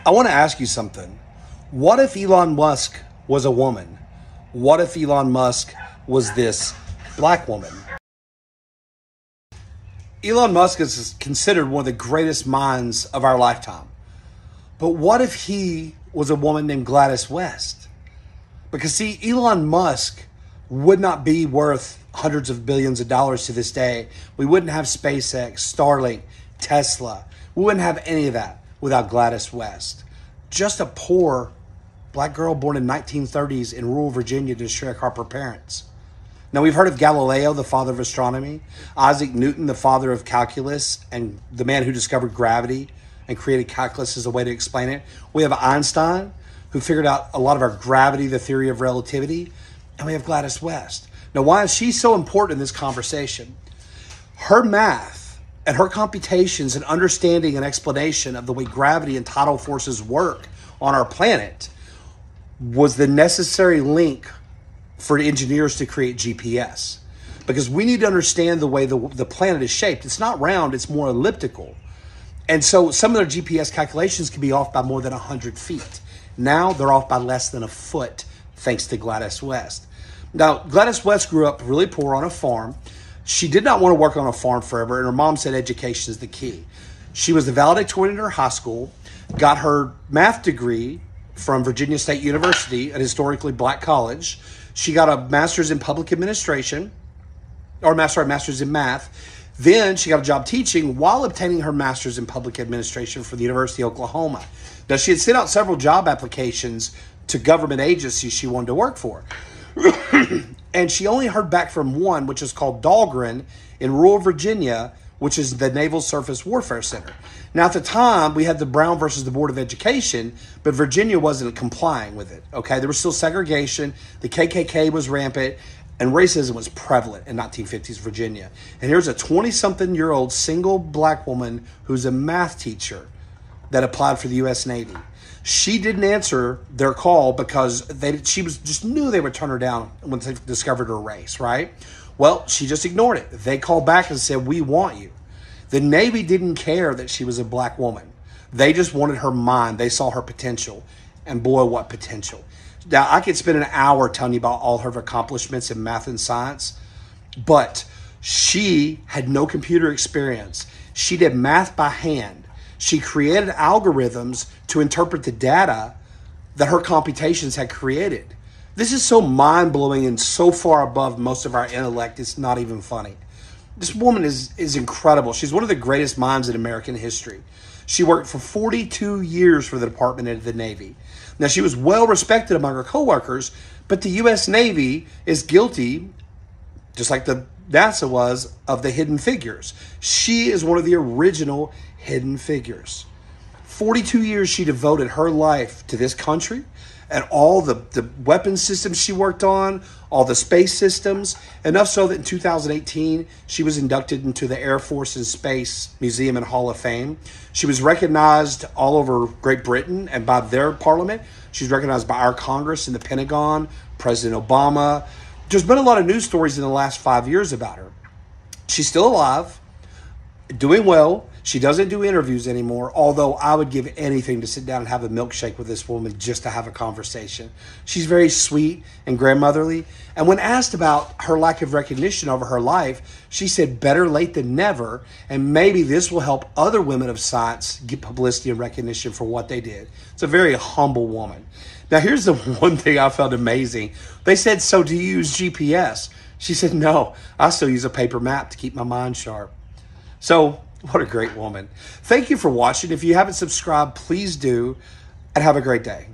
I want to ask you something. What if Elon Musk was a woman? What if Elon Musk was this black woman? Elon Musk is considered one of the greatest minds of our lifetime. But what if he was a woman named Gladys West? Because see, Elon Musk would not be worth hundreds of billions of dollars to this day. We wouldn't have SpaceX, Starlink, Tesla. We wouldn't have any of that without Gladys West. Just a poor black girl born in 1930s in rural Virginia to sharecropper parents. Now, we've heard of Galileo, the father of astronomy, Isaac Newton, the father of calculus, and the man who discovered gravity and created calculus as a way to explain it. We have Einstein, who figured out a lot of our gravity, the theory of relativity, and we have Gladys West. Now, why is she so important in this conversation? Her math and her computations and understanding and explanation of the way gravity and tidal forces work on our planet was the necessary link for engineers to create GPS. Because we need to understand the way the planet is shaped. It's not round, it's more elliptical. And so some of their GPS calculations can be off by more than 100 feet. Now they're off by less than a foot, thanks to Gladys West. Now, Gladys West grew up really poor on a farm. She did not want to work on a farm forever, and her mom said education is the key. She was the valedictorian in her high school, got her math degree from Virginia State University, an historically black college. She got a master's in public administration, or master's in math. Then she got a job teaching while obtaining her master's in public administration for the University of Oklahoma. Now, she had sent out several job applications to government agencies she wanted to work for. And she only heard back from one, which is called Dahlgren in rural Virginia, which is the Naval Surface Warfare Center. Now, at the time, we had the Brown versus the Board of Education, but Virginia wasn't complying with it, okay? There was still segregation. The KKK was rampant, and racism was prevalent in 1950s Virginia. And here's a 20-something-year-old single black woman who's a math teacher that applied for the U.S. Navy. She didn't answer their call because she just knew they would turn her down when they discovered her race, right? Well, she just ignored it. They called back and said, "We want you." The Navy didn't care that she was a black woman. They just wanted her mind. They saw her potential. And boy, what potential. Now, I could spend an hour telling you about all her accomplishments in math and science, but she had no computer experience. She did math by hand. She created algorithms to interpret the data that her computations had created. This is so mind-blowing and so far above most of our intellect, it's not even funny. This woman is incredible. She's one of the greatest minds in American history. She worked for 42 years for the Department of the Navy. Now, she was well respected among her coworkers, but the U.S. Navy is guilty, just like the NASA was, of the hidden figures. She is one of the original hidden figures. 42 years she devoted her life to this country and all the weapon systems she worked on, all the space systems, enough so that in 2018, she was inducted into the Air Force and Space Museum and Hall of Fame. She was recognized all over Great Britain and by their parliament. She's recognized by our Congress and the Pentagon, President Obama. There's been a lot of news stories in the last 5 years about her. She's still alive, doing well. She doesn't do interviews anymore, although I would give anything to sit down and have a milkshake with this woman just to have a conversation. She's very sweet and grandmotherly. And when asked about her lack of recognition over her life, she said, "Better late than never." And maybe this will help other women of science get publicity and recognition for what they did. It's a very humble woman. Now, here's the one thing I found amazing. They said, "So do you use GPS?" She said, "No, I still use a paper map to keep my mind sharp." So, what a great woman. Thank you for watching. If you haven't subscribed, please do, and have a great day.